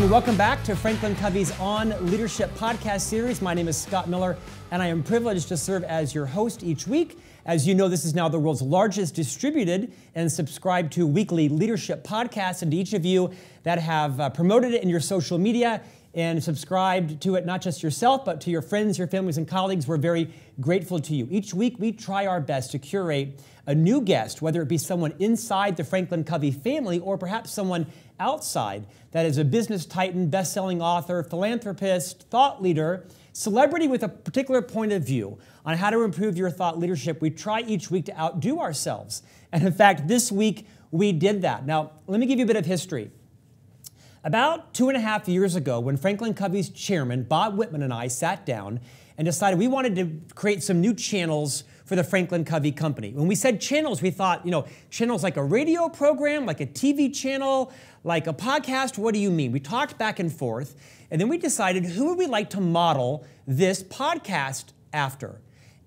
and welcome back to Franklin Covey's On Leadership podcast series. My name is Scott Miller, and I am privileged to serve as your host each week. As you know, this is now the world's largest distributed and subscribed to weekly leadership podcast. And to each of you that have promoted it in your social media and subscribed to it, not just yourself, but to your friends, your families, and colleagues, we're very grateful to you. Each week, we try our best to curate a new guest, whether it be someone inside the Franklin Covey family or perhaps someone outside that is a business titan, best-selling author, philanthropist, thought leader, celebrity with a particular point of view on how to improve your thought leadership. We try each week to outdo ourselves. And in fact, this week, we did that. Now, let me give you a bit of history. About 2.5 years ago, when Franklin Covey's chairman, Bob Whitman, and I sat down and decided we wanted to create some new channels for the Franklin Covey Company. When we said channels, we thought, channels like a radio program, like a TV channel, like a podcast. What do you mean? We talked back and forth, and then we decided who would we like to model this podcast after?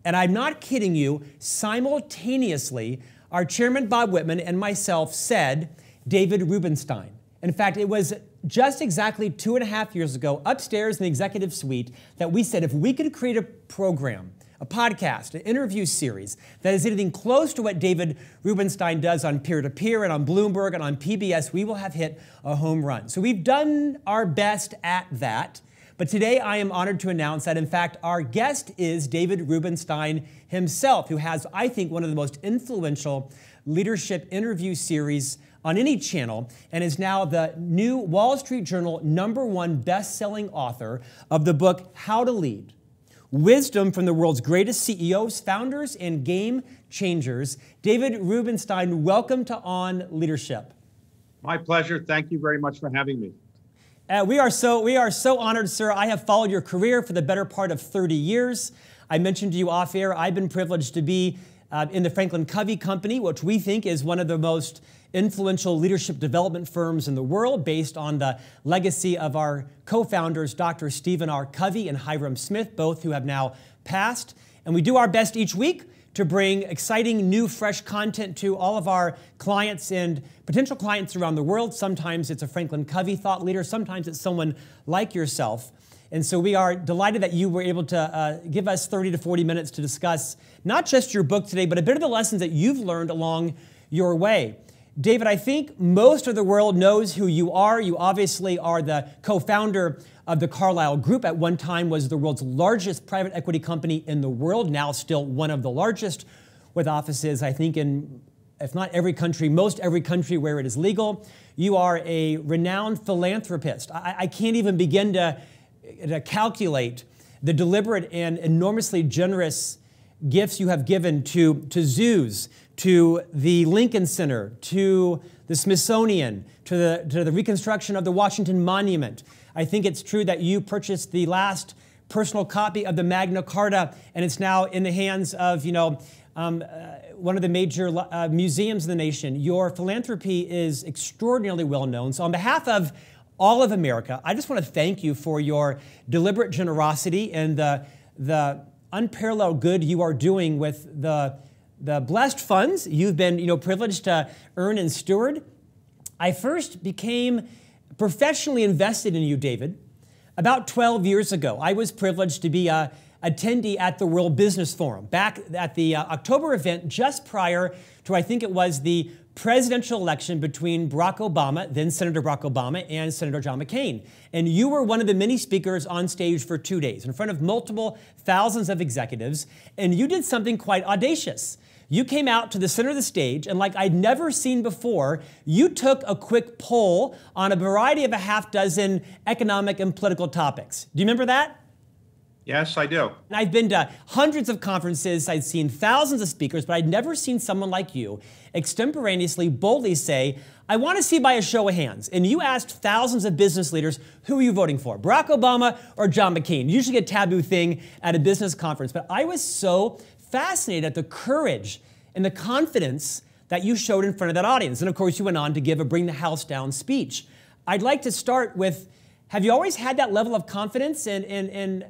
And I'm not kidding you, simultaneously, our chairman, Bob Whitman, and myself said David Rubenstein. In fact, it was just exactly 2.5 years ago, upstairs in the executive suite, that we said if we could create a program, a podcast, an interview series that is anything close to what David Rubenstein does on Peer-to-Peer and on Bloomberg and on PBS, we will have hit a home run. So we've done our best at that. But today I am honored to announce that, in fact, our guest is David Rubenstein himself, who has, I think, one of the most influential leadership interview series on any channel, and is now the new Wall Street Journal #1 best-selling author of the book, How to Lead: Wisdom from the World's Greatest CEOs, Founders, and Game Changers. David Rubenstein, welcome to On Leadership. My pleasure. Thank you very much for having me. We are so honored, sir. I have followed your career for the better part of 30 years. I mentioned to you off air, I've been privileged to be in the Franklin Covey Company, which we think is one of the most influential leadership development firms in the world, based on the legacy of our co-founders, Dr. Stephen R. Covey and Hiram Smith, both who have now passed. And we do our best each week to bring exciting, new, fresh content to all of our clients and potential clients around the world. Sometimes it's a Franklin Covey thought leader. Sometimes it's someone like yourself. And so we are delighted that you were able to give us 30 to 40 minutes to discuss not just your book today, but a bit of the lessons that you've learned along your way. David, I think most of the world knows who you are. You obviously are the co-founder of the Carlyle Group. At one time was the world's largest private equity company in the world, now still one of the largest, with offices, I think, in, if not every country, most every country where it is legal. You are a renowned philanthropist. I can't even begin to calculate the deliberate and enormously generous gifts you have given to zoos, to the Lincoln Center, to the Smithsonian, to the reconstruction of the Washington Monument. I think it's true that you purchased the last personal copy of the Magna Carta, and it's now in the hands of, one of the major museums in the nation. Your philanthropy is extraordinarily well known. So on behalf of all of America, I just want to thank you for your deliberate generosity and the unparalleled good you are doing with the blessed funds you've been privileged to earn and steward. I first became professionally invested in you, David, about 12 years ago. I was privileged to be an attendee at the World Business Forum, back at the October event just prior to, I think it was, the presidential election between Barack Obama, then Senator Barack Obama, and Senator John McCain. And you were one of the many speakers on stage for 2 days in front of multiple thousands of executives, and you did something quite audacious. You came out to the center of the stage, and like I'd never seen before, you took a quick poll on a variety of a half dozen economic and political topics. Do you remember that? Yes, I do. I've been to hundreds of conferences, I've seen thousands of speakers, but I'd never seen someone like you extemporaneously, boldly say, I want to see by a show of hands. And you asked thousands of business leaders, who are you voting for, Barack Obama or John McCain? Usually a taboo thing at a business conference, but I was so fascinated at the courage and the confidence that you showed in front of that audience. And of course, you went on to give a Bring the House Down speech. I'd like to start with, have you always had that level of confidence, and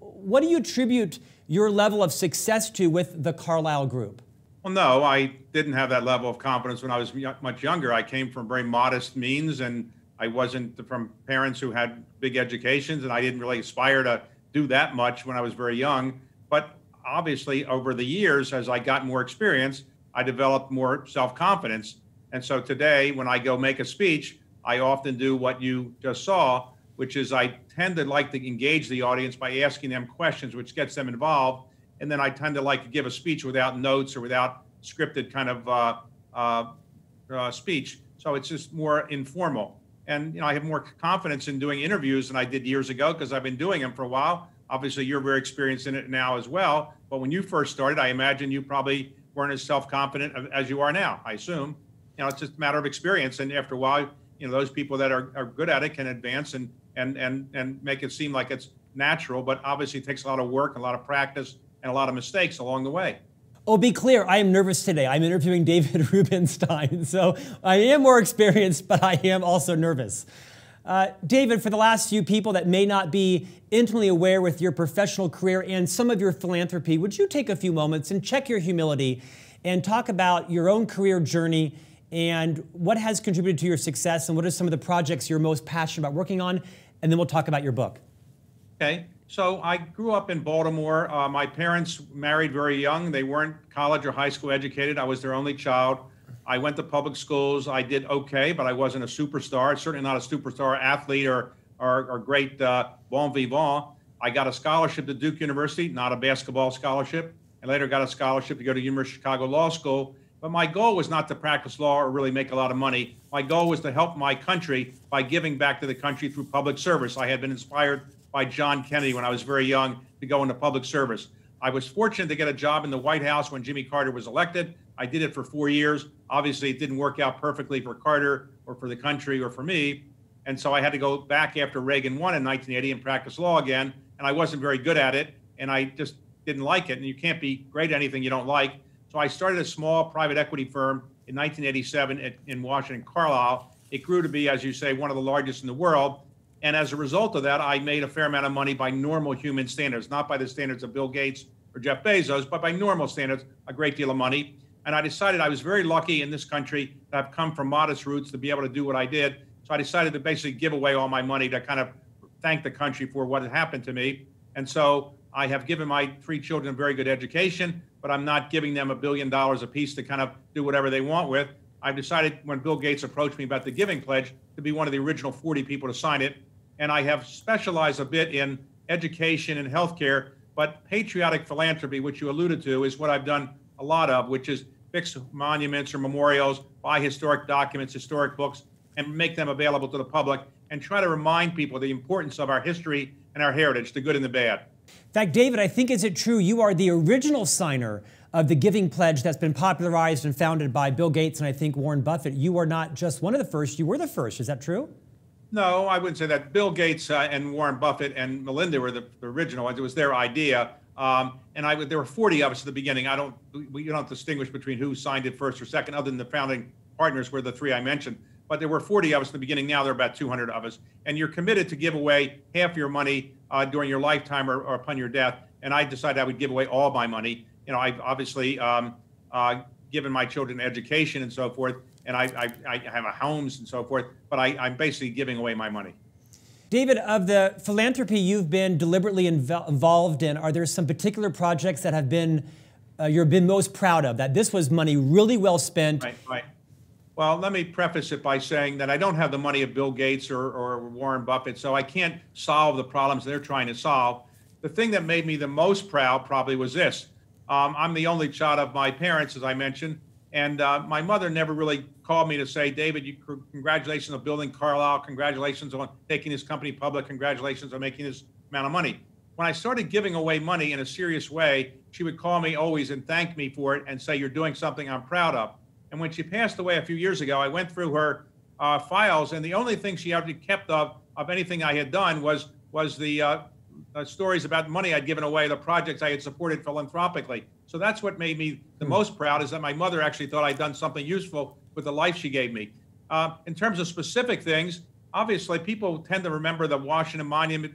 what do you attribute your level of success to with the Carlyle Group? Well, no, I didn't have that level of confidence when I was much younger. I came from very modest means and I wasn't from parents who had big educations, and I didn't really aspire to do that much when I was very young. But obviously, over the years, as I got more experience, I developed more self-confidence. And so today, when I go make a speech, I often do what you just saw, which is I tend to like to engage the audience by asking them questions, which gets them involved. And then I tend to like to give a speech without notes or without scripted kind of speech. So it's just more informal. And I have more confidence in doing interviews than I did years ago because I've been doing them for a while. Obviously, you're very experienced in it now as well. But when you first started, I imagine you probably weren't as self-confident as you are now, I assume. It's just a matter of experience. And after a while, those people that are good at it can advance and make it seem like it's natural. But obviously, it takes a lot of work, a lot of practice, and a lot of mistakes along the way. Oh, be clear, I am nervous today. I'm interviewing David Rubenstein, so I am more experienced, but I am also nervous. David, for the last few people that may not be intimately aware with your professional career and some of your philanthropy, would you take a few moments and check your humility and talk about your own career journey and what has contributed to your success and what are some of the projects you're most passionate about working on? And then we'll talk about your book. Okay. So I grew up in Baltimore. My parents married very young. They weren't college or high school educated. I was their only child. I went to public schools. I did okay, but I wasn't a superstar. Certainly not a superstar athlete or great bon vivant. I got a scholarship to Duke University, not a basketball scholarship. I later got a scholarship to go to University of Chicago Law School. But my goal was not to practice law or really make a lot of money. My goal was to help my country by giving back to the country through public service. I had been inspired by John Kennedy when I was very young to go into public service. I was fortunate to get a job in the White House when Jimmy Carter was elected. I did it for 4 years. Obviously, it didn't work out perfectly for Carter or for the country or for me. And so I had to go back after Reagan won in 1980 and practice law again. And I wasn't very good at it. And I just didn't like it. And you can't be great at anything you don't like. So I started a small private equity firm in 1987 in Washington, Carlyle. It grew to be, as you say, one of the largest in the world. And as a result of that, I made a fair amount of money by normal human standards, not by the standards of Bill Gates or Jeff Bezos, but by normal standards, a great deal of money. And I decided I was very lucky in this country to have come from modest roots to be able to do what I did. So I decided to basically give away all my money to kind of thank the country for what had happened to me. And so I have given my 3 children a very good education, but I'm not giving them $1 billion apiece to kind of do whatever they want with. I've decided when Bill Gates approached me about the Giving Pledge to be one of the original 40 people to sign it. And I have specialized a bit in education and healthcare, but patriotic philanthropy, which you alluded to, is what I've done a lot of, which is fix monuments or memorials, buy historic documents, historic books, and make them available to the public, and try to remind people the importance of our history and our heritage, the good and the bad. In fact, David, I think, is it true you are the original signer of the Giving Pledge that's been popularized and founded by Bill Gates and I think Warren Buffett? You are not just one of the first, you were the first. Is that true? No, I wouldn't say that. Bill Gates and Warren Buffett and Melinda were the original ones. It was their idea. There were 40 of us at the beginning. You don't distinguish between who signed it first or second, other than the founding partners were the 3 I mentioned. But there were 40 of us at the beginning. Now there are about 200 of us. And you're committed to give away half your money during your lifetime or upon your death. And I decided I would give away all my money. I've obviously given my children education and so forth. And I have homes and so forth, but I'm basically giving away my money. David, of the philanthropy you've been deliberately involved in, are there some particular projects that have been you've been most proud of, that this was money really well spent? Right. Well, let me preface it by saying that I don't have the money of Bill Gates or Warren Buffett, so I can't solve the problems they're trying to solve. The thing that made me the most proud probably was this. I'm the only child of my parents, as I mentioned. And my mother never really called me to say, David, congratulations on building Carlyle. Congratulations on taking this company public. Congratulations on making this amount of money. When I started giving away money in a serious way, she would call me always and thank me for it and say, you're doing something I'm proud of. And when she passed away a few years ago, I went through her files, and the only thing she ever kept of anything I had done was the stories about money I'd given away, the projects I had supported philanthropically. So that's what made me the most proud, is that my mother actually thought I'd done something useful with the life she gave me. In terms of specific things, obviously people tend to remember the Washington Monument,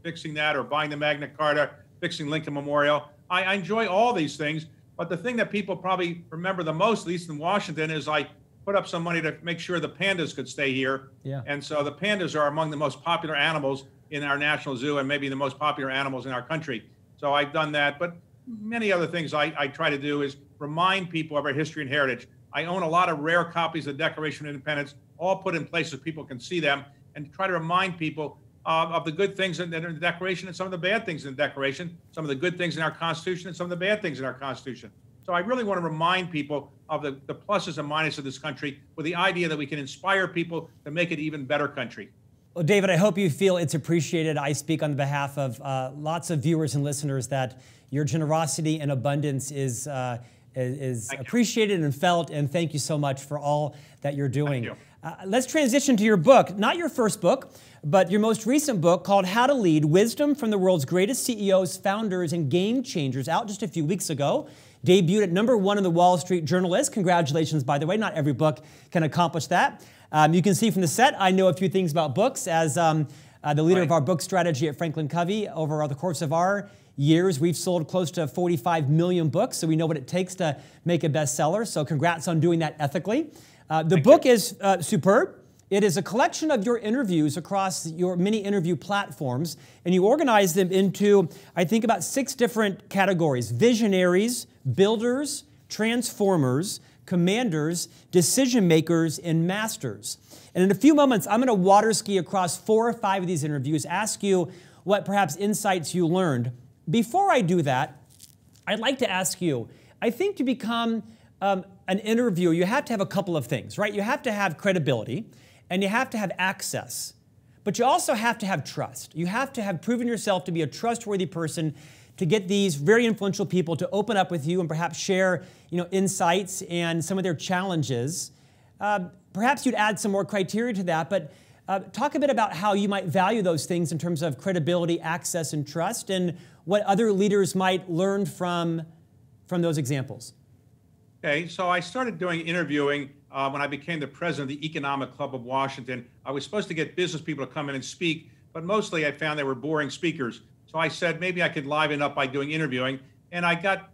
fixing that, or buying the Magna Carta, fixing Lincoln Memorial. I enjoy all these things, but the thing that people probably remember the most, at least in Washington, is I put up some money to make sure the pandas could stay here. Yeah. And so the pandas are among the most popular animals in our national zoo and maybe the most popular animals in our country. So I've done that. But many other things I try to do is remind people of our history and heritage. I own a lot of rare copies of the Declaration of Independence, all put in places people can see them, and try to remind people of the good things that are in the Declaration and some of the bad things in the Declaration, some of the good things in our Constitution and some of the bad things in our Constitution. So I really want to remind people of the pluses and minuses of this country with the idea that we can inspire people to make it an even better country. Well, David, I hope you feel it's appreciated. I speak on behalf of lots of viewers and listeners that your generosity and abundance is appreciated and felt, and thank you so much for all that you're doing. Thank you. Let's transition to your book, not your first book, but your most recent book called How to Lead, Wisdom from the World's Greatest CEOs, Founders, and Game Changers, out just a few weeks ago. Debuted at #1 in the Wall Street Journalist. Congratulations, by the way. Not every book can accomplish that. You can see from the set, I know a few things about books. As the leader of our book strategy at Franklin Covey, over the course of our years, we've sold close to 45 million books, so we know what it takes to make a bestseller. So congrats on doing that ethically. The book is superb. It is a collection of your interviews across your many interview platforms, and you organize them into, I think, about 6 different categories: visionaries, builders, transformers, commanders, decision makers, and masters. And in a few moments, I'm going to water ski across 4 or 5 of these interviews, ask you what perhaps insights you learned. Before I do that, I'd like to ask you, I think to become an interviewer, you have to have a couple of things, right? You have to have credibility, and you have to have access, but you also have to have trust. You have to have proven yourself to be a trustworthy person to get these very influential people to open up with you and perhaps share, insights and some of their challenges. Perhaps you'd add some more criteria to that, but talk a bit about how you might value those things in terms of credibility, access, and trust, and what other leaders might learn from those examples. Okay, so I started doing interviewing when I became the president of the Economic Club of Washington. I was supposed to get business people to come in and speak, but mostly I found they were boring speakers. So I said maybe I could liven up by doing interviewing, and I got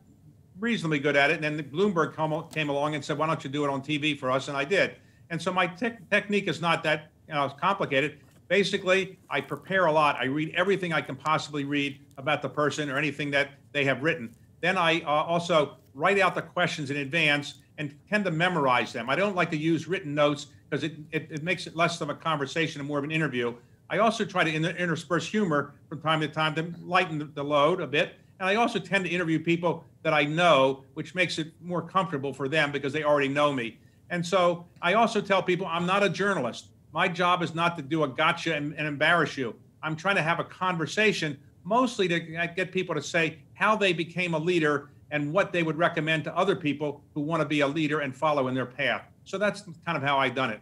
reasonably good at it. And then Bloomberg came along and said, why don't you do it on TV for us? And I did. And so my technique is not that complicated. Basically, I prepare a lot. I read everything I can possibly read about the person or anything that they have written. Then I also write out the questions in advance and tend to memorize them. I don't like to use written notes because it makes it less of a conversation and more of an interview. I also try to intersperse humor from time to time to lighten the load a bit. And I also tend to interview people that I know, which makes it more comfortable for them because they already know me. And so I also tell people I'm not a journalist. My job is not to do a gotcha and embarrass you. I'm trying to have a conversation, mostly to get people to say how they became a leader and what they would recommend to other people who want to be a leader and follow in their path. So that's kind of how I've done it.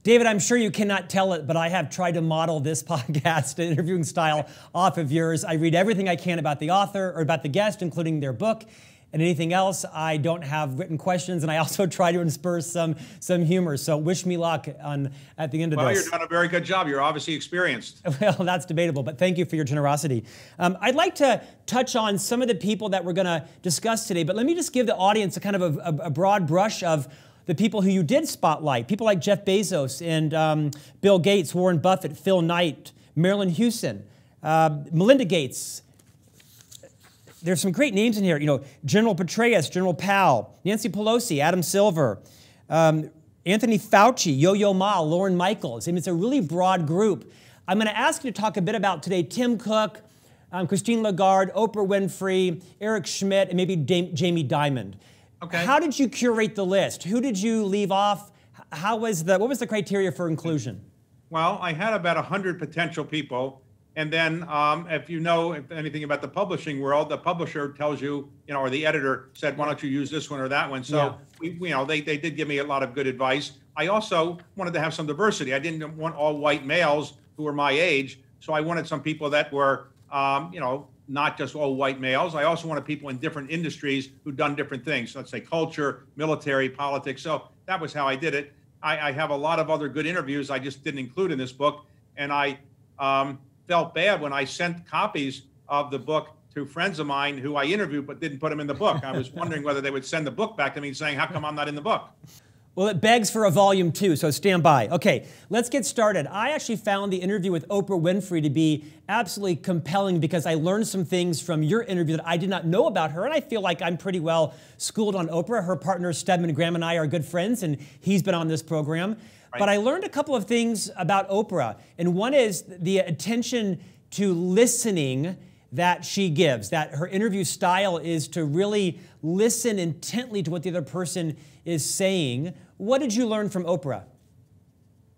David, I'm sure you cannot tell it, but I have tried to model this podcast interviewing style off of yours. I read everything I can about the author or about the guest, including their book, and anything else. I don't have written questions, and I also try to intersperse some humor. So wish me luck at the end of this. Well, you're doing a very good job. You're obviously experienced. Well, that's debatable, but thank you for your generosity. I'd like to touch on some of the people that we're going to discuss today, but let me just give the audience a kind of a broad brush of the people who you did spotlight. People like Jeff Bezos and Bill Gates, Warren Buffett, Phil Knight, Marilyn Houston, Melinda Gates. There's some great names in here. General Petraeus, General Powell, Nancy Pelosi, Adam Silver, Anthony Fauci, Yo-Yo Ma, Lauren Michaels. I mean, it's a really broad group. I'm going to ask you to talk a bit about today Tim Cook, Christine Lagarde, Oprah Winfrey, Eric Schmidt, and maybe Jamie Dimon. Okay. How did you curate the list? Who did you leave off? What was the criteria for inclusion? Well, I had about 100 potential people. And then if you know anything about the publishing world, the publisher tells you, or the editor said, why don't you use this one or that one? So, they did give me a lot of good advice. I also wanted to have some diversity. I didn't want all white males who were my age. So I wanted some people that were, not just all white males. I also wanted people in different industries who'd done different things. So let's say culture, military, politics. So that was how I did it. I have a lot of other good interviews I just didn't include in this book. And I felt bad when I sent copies of the book to friends of mine who I interviewed but didn't put them in the book. I was wondering whether they would send the book back to me saying, how come I'm not in the book? Well, it begs for a volume 2, so stand by. Okay, let's get started. I actually found the interview with Oprah Winfrey to be absolutely compelling because I learned some things from your interview that I did not know about her, and I feel like I'm pretty well schooled on Oprah. Her partner, Stedman Graham, and I are good friends, and he's been on this program. Right. But I learned a couple of things about Oprah, and one is the attention to listening that she gives, that her interview style is to really listen intently to what the other person is saying. What did you learn from Oprah?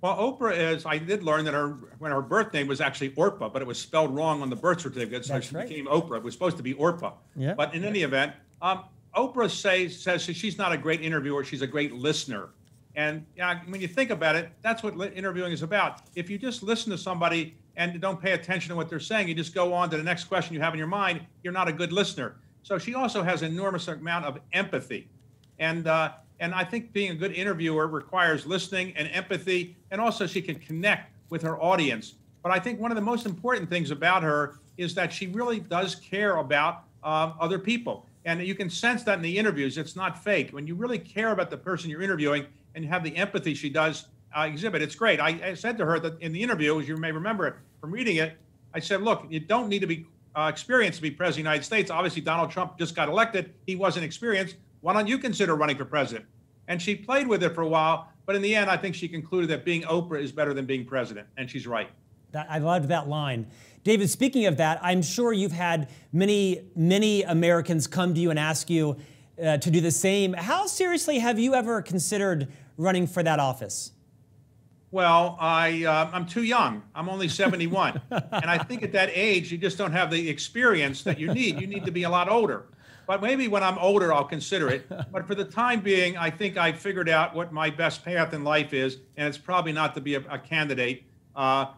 Well, I did learn that when her birth name was actually Orpah, but it was spelled wrong on the birth certificate, so she became Oprah. It was supposed to be Orpah. Yeah. But in any event, Oprah says she's not a great interviewer, she's a great listener. And when you think about it, that's what interviewing is about. If you just listen to somebody and don't pay attention to what they're saying, you just go on to the next question you have in your mind, you're not a good listener. So she also has an enormous amount of empathy. And I think being a good interviewer requires listening and empathy, and also she can connect with her audience. But I think one of the most important things about her is that she really does care about other people. And you can sense that in the interviews. It's not fake. When you really care about the person you're interviewing and have the empathy she does exhibit, it's great. I said to her that in the interview, as you may remember from reading it, I said, look, you don't need to be experienced to be president of the United States. Obviously, Donald Trump just got elected. He wasn't experienced. Why don't you consider running for president? And she played with it for a while, but in the end, I think she concluded that being Oprah is better than being president, and she's right. I loved that line. David, speaking of that, I'm sure you've had many Americans come to you and ask you to do the same. How seriously have you ever considered running for that office? Well, I'm too young. I'm only 71. And I think at that age, you just don't have the experience that you need. You need to be a lot older. But maybe when I'm older, I'll consider it. But for the time being, I think I figured out what my best path in life is. And it's probably not to be a candidate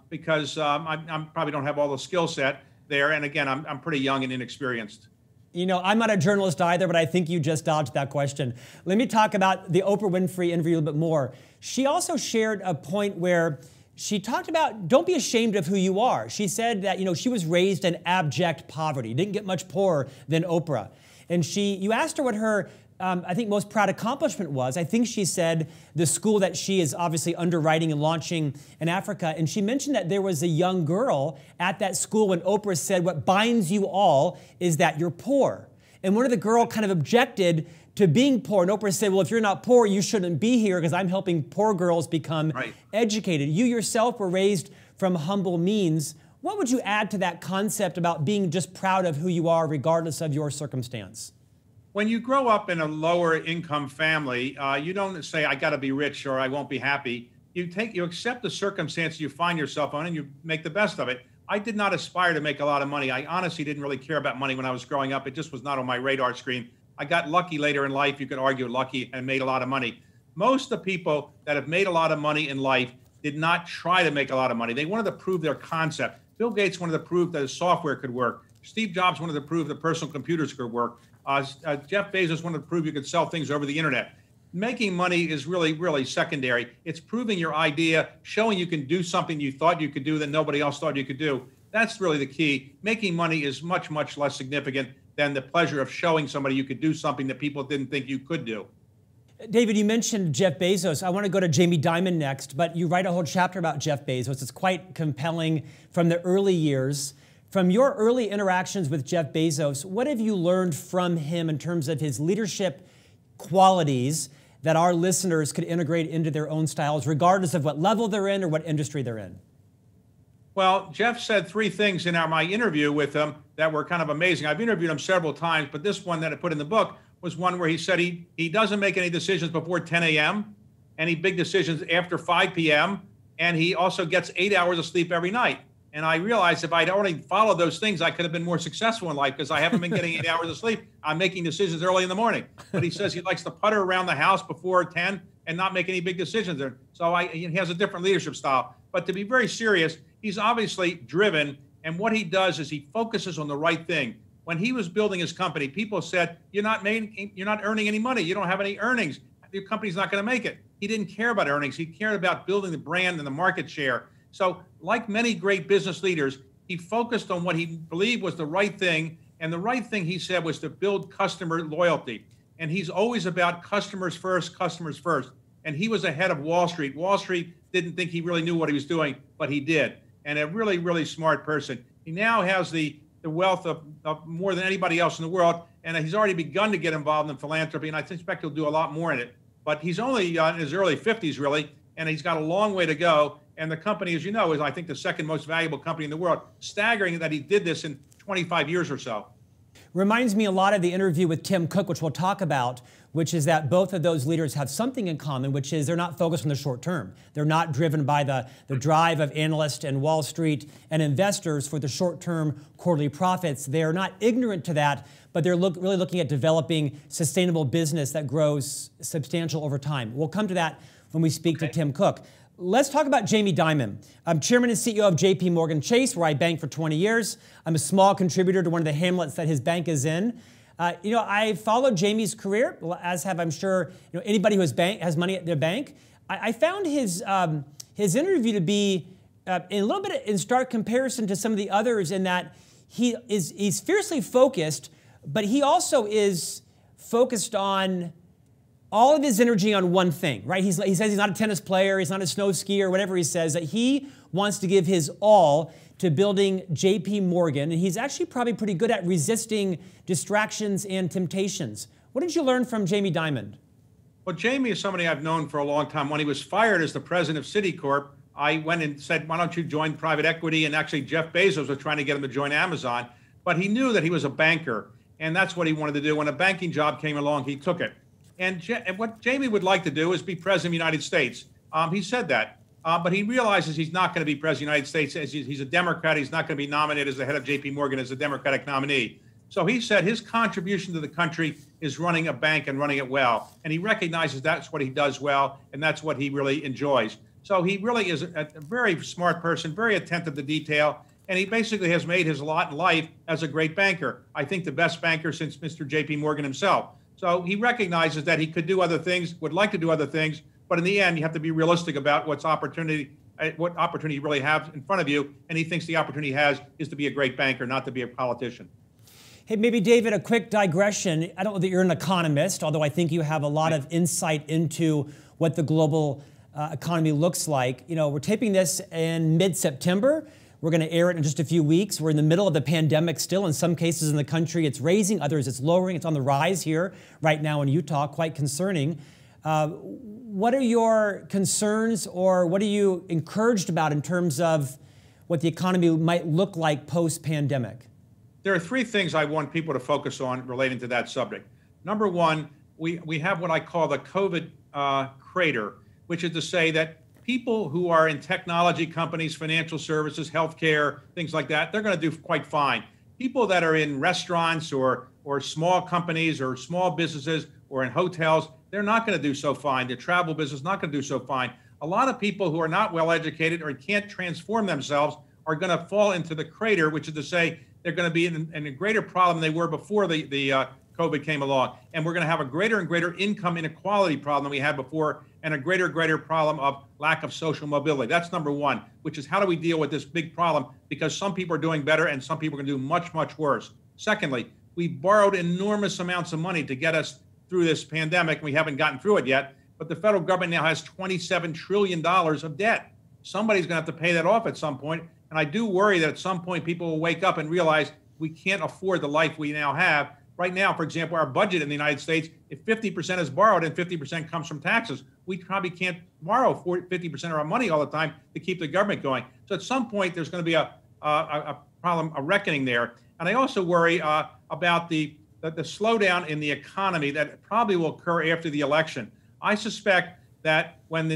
because I probably don't have all the skill set there. And again, I'm pretty young and inexperienced. You know, I'm not a journalist either, but I think you just dodged that question. Let me talk about the Oprah Winfrey interview a little bit more. She also shared a point where she talked about don't be ashamed of who you are. She said that, you know, she was raised in abject poverty, didn't get much poorer than Oprah. And you asked her what her, I think, most proud accomplishment was. I think she said the school that she is obviously underwriting and launching in Africa. And she mentioned that there was a young girl at that school when Oprah said, what binds you all is that you're poor. And one of the girls kind of objected to being poor. And Oprah said, well, if you're not poor, you shouldn't be here because I'm helping poor girls become educated. You yourself were raised from humble means. What would you add to that concept about being just proud of who you are regardless of your circumstance? When you grow up in a lower income family, you don't say, I got to be rich or I won't be happy. You accept the circumstances you find yourself on and you make the best of it. I did not aspire to make a lot of money. I honestly didn't really care about money when I was growing up. It just was not on my radar screen. I got lucky later in life. You could argue lucky and made a lot of money. Most of the people that have made a lot of money in life did not try to make a lot of money. They wanted to prove their concept. Bill Gates wanted to prove that his software could work. Steve Jobs wanted to prove that personal computers could work. Jeff Bezos wanted to prove you could sell things over the internet. Making money is really secondary. It's proving your idea, showing you can do something you thought you could do that nobody else thought you could do. That's really the key. Making money is much less significant than the pleasure of showing somebody you could do something that people didn't think you could do. David, you mentioned Jeff Bezos. I want to go to Jamie Dimon next, but you write a whole chapter about Jeff Bezos. It's quite compelling from the early years. From your early interactions with Jeff Bezos, what have you learned from him in terms of his leadership qualities that our listeners could integrate into their own styles, regardless of what level they're in or what industry they're in? Well, Jeff said three things in my interview with him that were kind of amazing. I've interviewed him several times, but this one that I put in the book was one where he said he doesn't make any decisions before 10 a.m., any big decisions after 5 p.m., and he also gets 8 hours of sleep every night. And I realized if I'd only followed those things, I could have been more successful in life because I haven't been getting 8 hours of sleep. I'm making decisions early in the morning. But he says he likes to putter around the house before 10 and not make any big decisions. So he has a different leadership style. But to be very serious, he's obviously driven. And what he does is he focuses on the right thing. When he was building his company, people said, you're not earning any money. You don't have any earnings. Your company's not going to make it. He didn't care about earnings. He cared about building the brand and the market share. So like many great business leaders, he focused on what he believed was the right thing. And the right thing, he said, was to build customer loyalty. And he's always about customers first, customers first. And he was ahead of Wall Street. Wall Street didn't think he really knew what he was doing, but he did. And a really, really smart person. He now has the wealth of more than anybody else in the world. And he's already begun to get involved in philanthropy. And I suspect he'll do a lot more in it. But he's only in his early 50s, really. And he's got a long way to go. And the company, as you know, is, I think, the second most valuable company in the world. Staggering that he did this in 25 years or so. Reminds me a lot of the interview with Tim Cook, which we'll talk about, which is that both of those leaders have something in common, which is they're not focused on the short term. They're not driven by the drive of analysts and Wall Street and investors for the short-term quarterly profits. They are not ignorant to that, but they're really looking at developing sustainable business that grows substantial over time. We'll come to that when we speak to Tim Cook. Let's talk about Jamie Dimon. I'm chairman and CEO of JP Morgan Chase, where I banked for 20 years. I'm a small contributor to one of the hamlets that his bank is in. I followed Jamie's career, as have, I'm sure, anybody who has money at their bank. I found his interview to be a little bit in stark comparison to some of the others in that he's fiercely focused, but he also is focused on all of his energy on one thing, right? He says he's not a tennis player, he's not a snow skier, whatever he says, that he wants to give his all to building JP Morgan, and he's actually probably pretty good at resisting distractions and temptations. What did you learn from Jamie Dimon? Well, Jamie is somebody I've known for a long time. When he was fired as the president of Citicorp, I went and said, why don't you join private equity? And actually, Jeff Bezos was trying to get him to join Amazon, but he knew that he was a banker, and that's what he wanted to do. When a banking job came along, he took it. And what Jamie would like to do is be president of the United States. He said that, but he realizes he's not going to be president of the United States. He's a Democrat. He's not going to be nominated as the head of JP Morgan as a Democratic nominee. So he said his contribution to the country is running a bank and running it well. And he recognizes that's what he does well, and that's what he really enjoys. So he really is a very smart person, very attentive to detail. And he basically has made his lot in life as a great banker. I think the best banker since Mr. JP Morgan himself. So he recognizes that he could do other things, would like to do other things, but in the end, you have to be realistic about what opportunity you really have in front of you. And he thinks the opportunity he has is to be a great banker, not to be a politician. Hey, maybe, David, a quick digression. I don't know that you're an economist, although I think you have a lot of insight into what the global economy looks like. We're taping this in mid-September. We're going to air it in just a few weeks. We're in the middle of the pandemic still. In some cases in the country, it's raising. Others, it's lowering. It's on the rise here right now in Utah, quite concerning. What are your concerns, or what are you encouraged about in terms of what the economy might look like post-pandemic? There are three things I want people to focus on relating to that subject. Number one, we have what I call the COVID crater, which is to say that people who are in technology companies, financial services, healthcare, things like that, they're going to do quite fine. People that are in restaurants or small companies or small businesses or in hotels, they're not going to do so fine. The travel business is not going to do so fine. A lot of people who are not well educated or can't transform themselves are going to fall into the crater, which is to say they're going to be in a greater problem than they were before the COVID came along. And we're going to have a greater and greater income inequality problem than we had before, and a greater problem of lack of social mobility. That's number one, which is how do we deal with this big problem? Because some people are doing better and some people are going to do much, much worse. Secondly, we borrowed enormous amounts of money to get us through this pandemic. We haven't gotten through it yet, but the federal government now has $27 trillion of debt. Somebody's going to have to pay that off at some point. And I do worry that at some point people will wake up and realize we can't afford the life we now have. Right now, for example, our budget in the United States, if 50% is borrowed and 50% comes from taxes, we probably can't borrow 50% of our money all the time to keep the government going. So at some point, there's going to be a problem, a reckoning there. And I also worry about the slowdown in the economy that probably will occur after the election. I suspect that when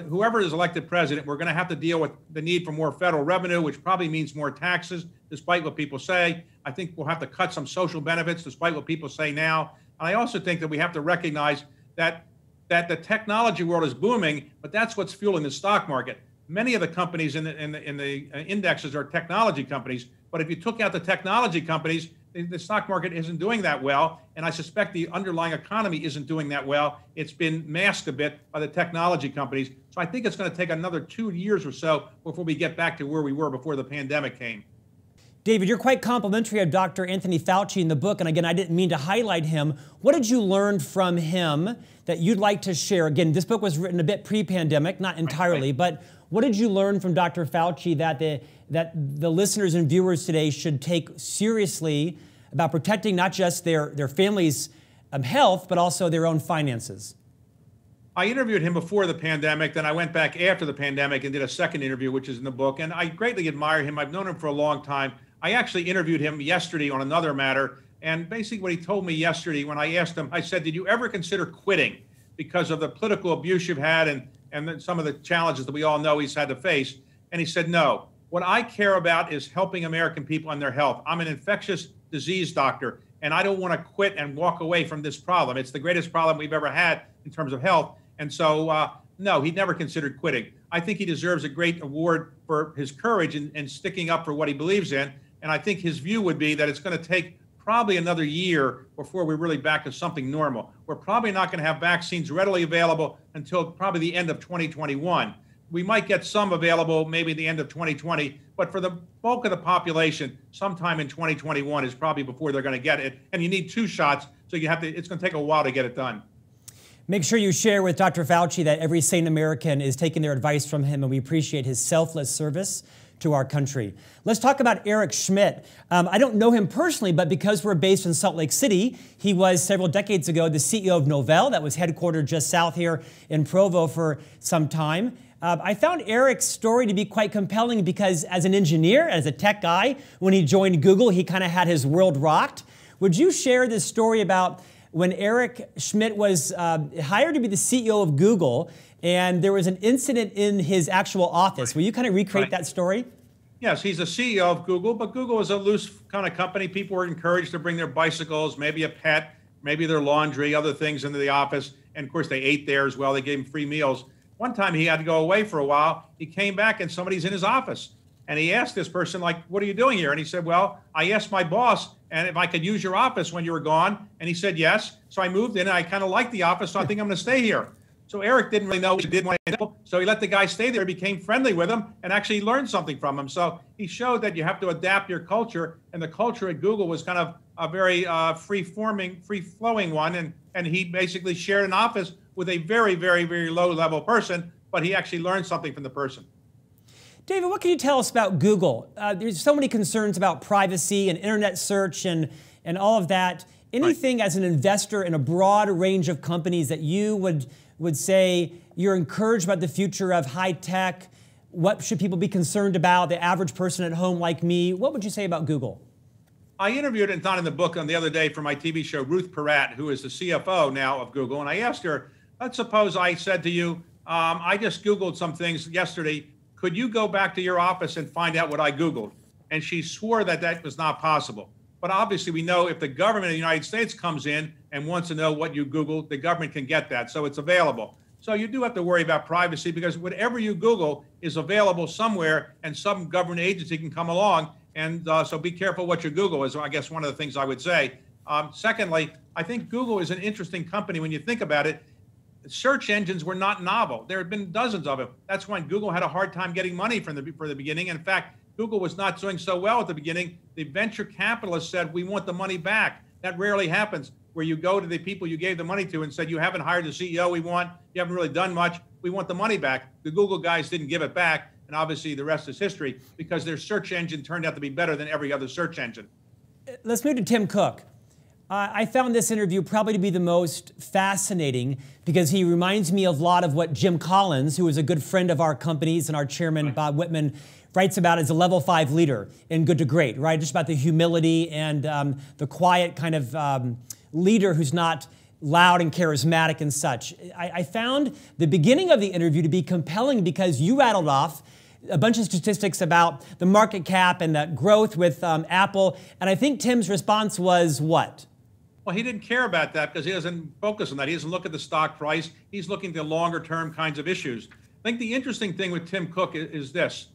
whoever is elected president, we're going to have to deal with the need for more federal revenue, which probably means more taxes, despite what people say. I think we'll have to cut some social benefits, despite what people say now. And I also think that we have to recognize that the technology world is booming, but that's what's fueling the stock market. Many of the companies in the indexes are technology companies, but if you took out the technology companies, the stock market isn't doing that well, and I suspect the underlying economy isn't doing that well. It's been masked a bit by the technology companies. So I think it's going to take another 2 years or so before we get back to where we were before the pandemic came. David, you're quite complimentary of Dr. Anthony Fauci in the book. And again, I didn't mean to highlight him. What did you learn from him that you'd like to share? Again, this book was written a bit pre-pandemic, not entirely, but what did you learn from Dr. Fauci that the listeners and viewers today should take seriously about protecting not just their families' health, but also their own finances? I interviewed him before the pandemic, then I went back after the pandemic and did a second interview, which is in the book, and I greatly admire him. I've known him for a long time. I actually interviewed him yesterday on another matter, and basically what he told me yesterday when I asked him, I said, did you ever consider quitting because of the political abuse you've had and some of the challenges that we all know he's had to face? And he said, no. What I care about is helping American people and their health. I'm an infectious disease doctor, and I don't want to quit and walk away from this problem. It's the greatest problem we've ever had in terms of health. And so, no, he never considered quitting. I think he deserves a great award for his courage in sticking up for what he believes in. And I think his view would be that it's going to take probably another year before we're really back to something normal. We're probably not going to have vaccines readily available until probably the end of 2021. We might get some available maybe the end of 2020, but for the bulk of the population, sometime in 2021 is probably before they're going to get it. And you need 2 shots, so it's going to take a while to get it done. Make sure you share with Dr. Fauci that every sane American is taking their advice from him, and we appreciate his selfless service to our country. Let's talk about Eric Schmidt. I don't know him personally, but because we're based in Salt Lake City, he was several decades ago the CEO of Novell that was headquartered just south here in Provo for some time. I found Eric's story to be quite compelling because as an engineer, as a tech guy, when he joined Google, he kind of had his world rocked. Would you share this story about when Eric Schmidt was hired to be the CEO of Google, and there was an incident in his actual office? Will you kind of recreate that story? Yes, he's the CEO of Google, but Google is a loose kind of company. People were encouraged to bring their bicycles, maybe a pet, maybe their laundry, other things into the office. And of course, they ate there as well. They gave him free meals. One time he had to go away for a while. He came back and somebody's in his office. And he asked this person, like, what are you doing here? And he said, well, I asked my boss and if I could use your office when you were gone. And he said, yes. So I moved in and I kind of liked the office. So I think I'm going to stay here. So Eric didn't really know what he did want to do. So he let the guy stay there, became friendly with him, and actually learned something from him. So he showed that you have to adapt your culture. And the culture at Google was kind of a very free-flowing one. And he basically shared an office with a very, very, very low-level person, but he actually learned something from the person. David, what can you tell us about Google? There's so many concerns about privacy and internet search and all of that. Anything as an investor in a broad range of companies that you would say you're encouraged about the future of high tech? What should people be concerned about? The average person at home like me, what would you say about Google? I interviewed, it's not in the book, on the other day for my TV show, Ruth Porat, who is the CFO now of Google. And I asked her, let's suppose I said to you, I just Googled some things yesterday. Could you go back to your office and find out what I Googled? And she swore that that was not possible. But obviously we know if the government of the United States comes in and wants to know what you Googled, the government can get that. So it's available. So you do have to worry about privacy because whatever you Google is available somewhere and some government agency can come along. And so be careful what you Google is, I guess, one of the things I would say. Secondly, I think Google is an interesting company when you think about it. Search engines were not novel. There had been dozens of them. That's when Google had a hard time getting money for the beginning. In fact, Google was not doing so well at the beginning. The venture capitalists said, we want the money back. That rarely happens, where you go to the people you gave the money to and said, you haven't hired the CEO we want. You haven't really done much. We want the money back. The Google guys didn't give it back. And obviously the rest is history because their search engine turned out to be better than every other search engine. Let's move to Tim Cook. I found this interview probably to be the most fascinating because he reminds me a lot of what Jim Collins, who is a good friend of our companies and our chairman, Bob Whitman, writes about as a level 5 leader in Good to Great, right? Just about the humility and the quiet kind of leader who's not loud and charismatic and such. I found the beginning of the interview to be compelling because you rattled off a bunch of statistics about the market cap and the growth with Apple. And I think Tim's response was what? Well, he didn't care about that because he doesn't focus on that. He doesn't look at the stock price. He's looking at the longer term kinds of issues. I think the interesting thing with Tim Cook is this.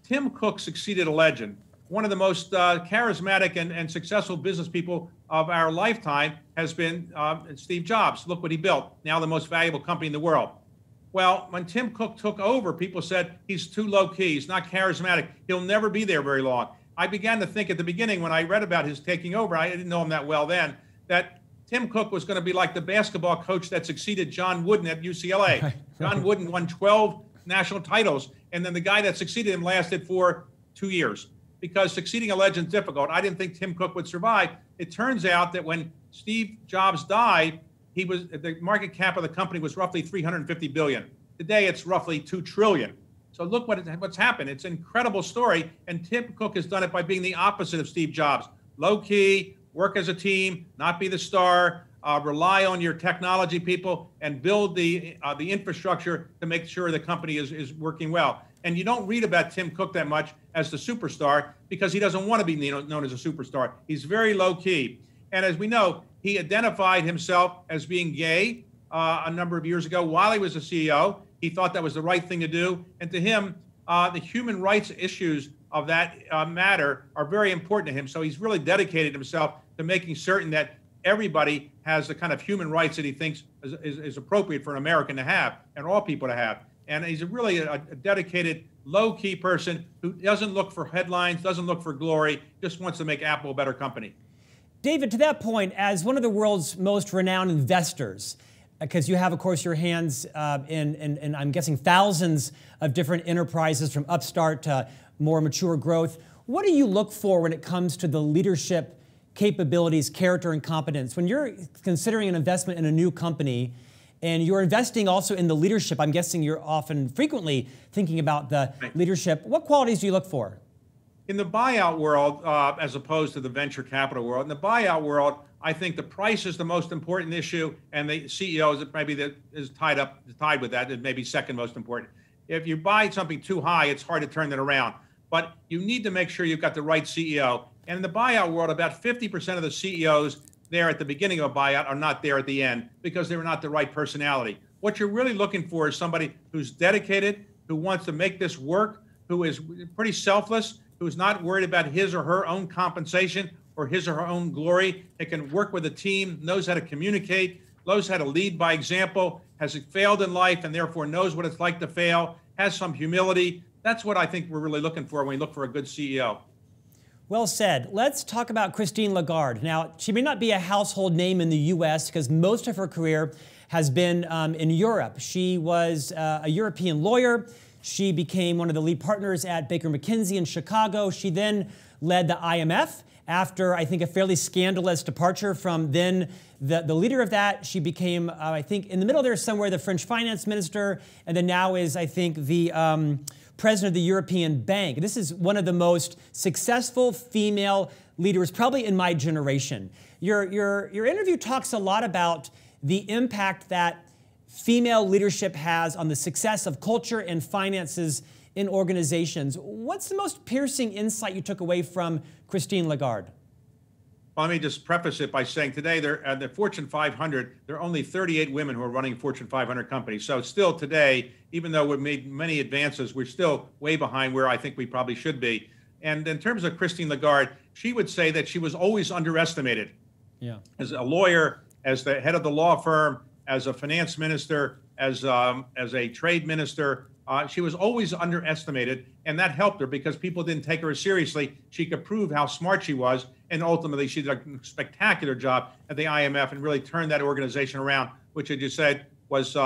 Tim Cook succeeded a legend. One of the most charismatic and successful business people of our lifetime has been Steve Jobs. Look what he built. Now the most valuable company in the world. Well, when Tim Cook took over, people said he's too low key. He's not charismatic. He'll never be there very long. I began to think at the beginning when I read about his taking over, I didn't know him that well then, that Tim Cook was going to be like the basketball coach that succeeded John Wooden at UCLA. Right. John Wooden won 12 national titles, and then the guy that succeeded him lasted for 2 years. Because succeeding a legend is difficult. I didn't think Tim Cook would survive. It turns out that when Steve Jobs died, the market cap of the company was roughly 350 billion. Today, it's roughly 2 trillion. So look what's happened. It's an incredible story, and Tim Cook has done it by being the opposite of Steve Jobs. Low key, work as a team, not be the star, rely on your technology people, and build the infrastructure to make sure the company is working well. And you don't read about Tim Cook that much as the superstar because he doesn't want to be known as a superstar. He's very low key. And as we know, he identified himself as being gay a number of years ago while he was a CEO. He thought that was the right thing to do. And to him, the human rights issues of that matter are very important to him. So he's really dedicated himself to making certain that everybody has the kind of human rights that he thinks is appropriate for an American to have and all people to have. And he's really a dedicated, low-key person who doesn't look for headlines, doesn't look for glory, just wants to make Apple a better company. David, to that point, as one of the world's most renowned investors, because you have, of course, your hands in, I'm guessing, thousands of different enterprises from upstart to more mature growth, what do you look for when it comes to the leadership capabilities, character, and competence? When you're considering an investment in a new company, and you're investing also in the leadership, I'm guessing you're frequently thinking about the leadership. What qualities do you look for? In the buyout world, as opposed to the venture capital world, in the buyout world, I think the price is the most important issue, and the CEO is maybe that is tied with that. It may be second most important. If you buy something too high, it's hard to turn it around. But you need to make sure you've got the right CEO. And in the buyout world, about 50% of the CEOs there at the beginning of a buyout are not there at the end because they were not the right personality. What you're really looking for is somebody who's dedicated, who wants to make this work, who is pretty selfless, who's not worried about his or her own compensation or his or her own glory. They can work with a team, knows how to communicate, knows how to lead by example, has failed in life and therefore knows what it's like to fail, has some humility. That's what I think we're really looking for when we look for a good CEO. Well said. Let's talk about Christine Lagarde. Now, she may not be a household name in the U.S. because most of her career has been in Europe. She was a European lawyer. She became one of the lead partners at Baker McKinsey in Chicago. She then led the IMF after, I think, a fairly scandalous departure from then the leader of that. She became, I think, in the middle there somewhere, the French finance minister, and then now is, I think, the president of the European Bank. This is one of the most successful female leaders, probably in my generation. Your interview talks a lot about the impact that female leadership has on the success of culture and finances in organizations. What's the most piercing insight you took away from Christine Lagarde? Well, let me just preface it by saying today, at the Fortune 500, there are only 38 women who are running Fortune 500 companies. So still today, even though we've made many advances, we're still way behind where I think we probably should be. And in terms of Christine Lagarde, she would say that she was always underestimated. Yeah. As a lawyer, as the head of the law firm, as a finance minister, as a trade minister, she was always underestimated, and that helped her because people didn't take her as seriously. She could prove how smart she was, and ultimately she did a spectacular job at the IMF and really turned that organization around, which, as you said, was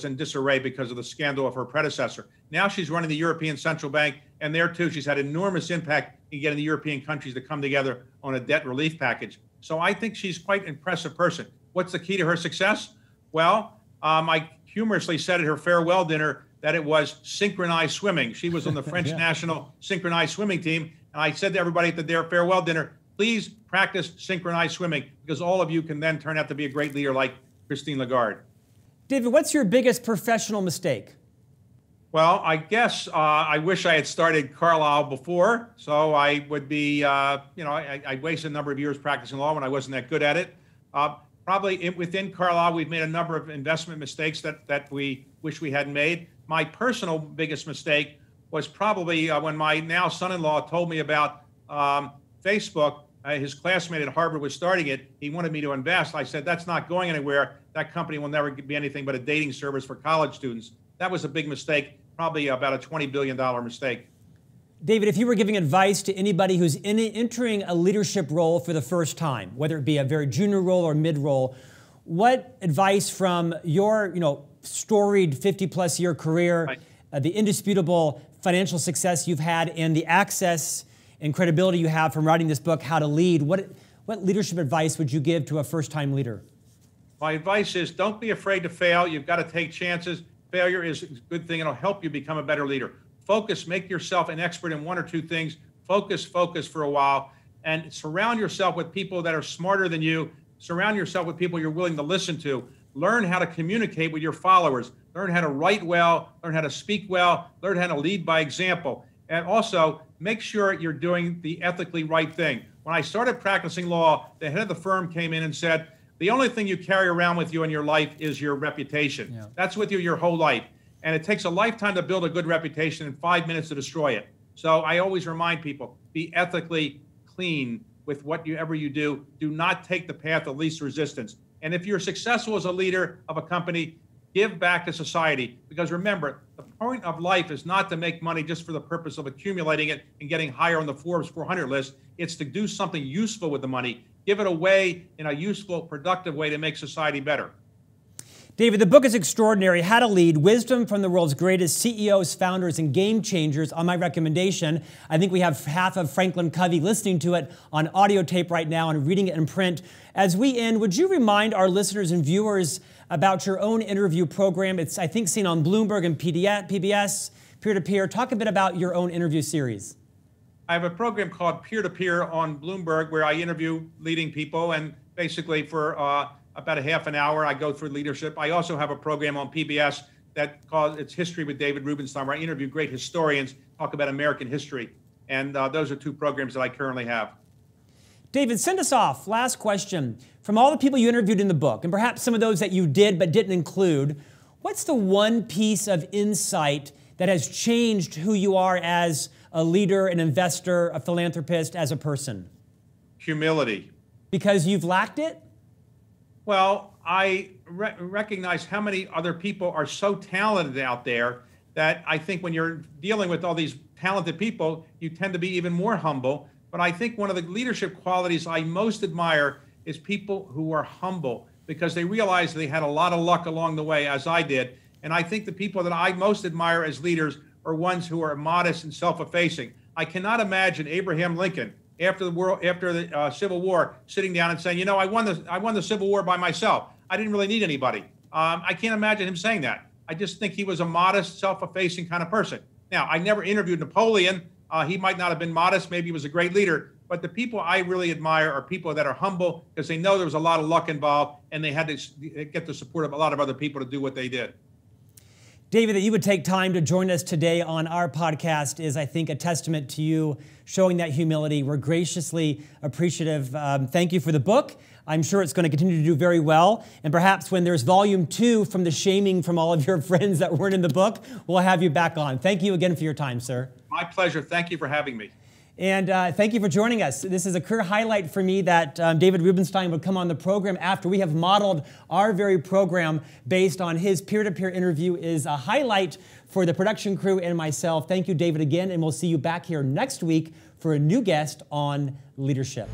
in disarray because of the scandal of her predecessor. Now she's running the European Central Bank, and there too she's had enormous impact in getting the European countries to come together on a debt relief package. So I think she's quite an impressive person. What's the key to her success? Well, I humorously said at her farewell dinner that it was synchronized swimming. She was on the French national synchronized swimming team. And I said to everybody at their farewell dinner, please practice synchronized swimming because all of you can then turn out to be a great leader like Christine Lagarde. David, what's your biggest professional mistake? Well, I guess I wish I had started Carlyle before. So I would be, I wasted a number of years practicing law when I wasn't that good at it. Probably within Carlyle, we've made a number of investment mistakes that we wish we hadn't made. My personal biggest mistake was probably when my now son-in-law told me about Facebook. His classmate at Harvard was starting it. He wanted me to invest. I said, that's not going anywhere. That company will never be anything but a dating service for college students. That was a big mistake, probably about a $20 billion mistake. David, if you were giving advice to anybody who's entering a leadership role for the first time, whether it be a very junior role or mid role, what advice from your storied 50-plus year career, the indisputable financial success you've had, and the access and credibility you have from writing this book, How to Lead, what leadership advice would you give to a first-time leader? My advice is don't be afraid to fail. You've got to take chances. Failure is a good thing. It'll help you become a better leader. Focus, make yourself an expert in one or two things. Focus for a while, and surround yourself with people that are smarter than you. Surround yourself with people you're willing to listen to. Learn how to communicate with your followers. Learn how to write well, learn how to speak well, learn how to lead by example. And also, make sure you're doing the ethically right thing. When I started practicing law, the head of the firm came in and said, the only thing you carry around with you in your life is your reputation. Yeah. That's with you your whole life. And it takes a lifetime to build a good reputation and 5 minutes to destroy it. So I always remind people, be ethically clean with whatever you do. Do not take the path of least resistance. And if you're successful as a leader of a company, give back to society. Because remember, the point of life is not to make money just for the purpose of accumulating it and getting higher on the Forbes 400 list. It's to do something useful with the money. Give it away in a useful, productive way to make society better. David, the book is extraordinary. How to Lead, Wisdom from the World's Greatest CEOs, Founders, and Game Changers on my recommendation. I think we have half of Franklin Covey listening to it on audio tape right now and reading it in print. As we end, would you remind our listeners and viewers about your own interview program? It's, I think, seen on Bloomberg and PBS, peer-to-peer. Talk a bit about your own interview series. I have a program called Peer-to-Peer on Bloomberg where I interview leading people, and basically for about a half an hour, I go through leadership. I also have a program on PBS that calls it's History with David Rubenstein, where I interview great historians, talk about American history. And those are two programs that I currently have. David, send us off. Last question. From all the people you interviewed in the book, and perhaps some of those that you did but didn't include, what's the one piece of insight that has changed who you are as a leader, an investor, a philanthropist, as a person? Humility. Because you've lacked it? Well, I recognize how many other people are so talented out there that I think when you're dealing with all these talented people, you tend to be even more humble. But I think one of the leadership qualities I most admire is people who are humble because they realize they had a lot of luck along the way, as I did. And I think the people that I most admire as leaders are ones who are modest and self-effacing. I cannot imagine Abraham Lincoln after the Civil War sitting down and saying, I won the Civil War by myself. I didn't really need anybody. I can't imagine him saying that. I just think he was a modest, self-effacing kind of person. Now, I never interviewed Napoleon. He might not have been modest. Maybe he was a great leader. But the people I really admire are people that are humble because they know there was a lot of luck involved and they had to get the support of a lot of other people to do what they did. David, that you would take time to join us today on our podcast is, I think, a testament to you showing that humility. We're graciously appreciative. Thank you for the book. I'm sure it's going to continue to do very well. And perhaps when there's volume 2 from the shaming from all of your friends that weren't in the book, we'll have you back on. Thank you again for your time, sir. My pleasure. Thank you for having me. And thank you for joining us. This is a clear highlight for me that David Rubenstein would come on the program after we have modeled our very program based on his peer-to-peer interview is a highlight for the production crew and myself. Thank you, David, again, and we'll see you back here next week for a new guest on leadership.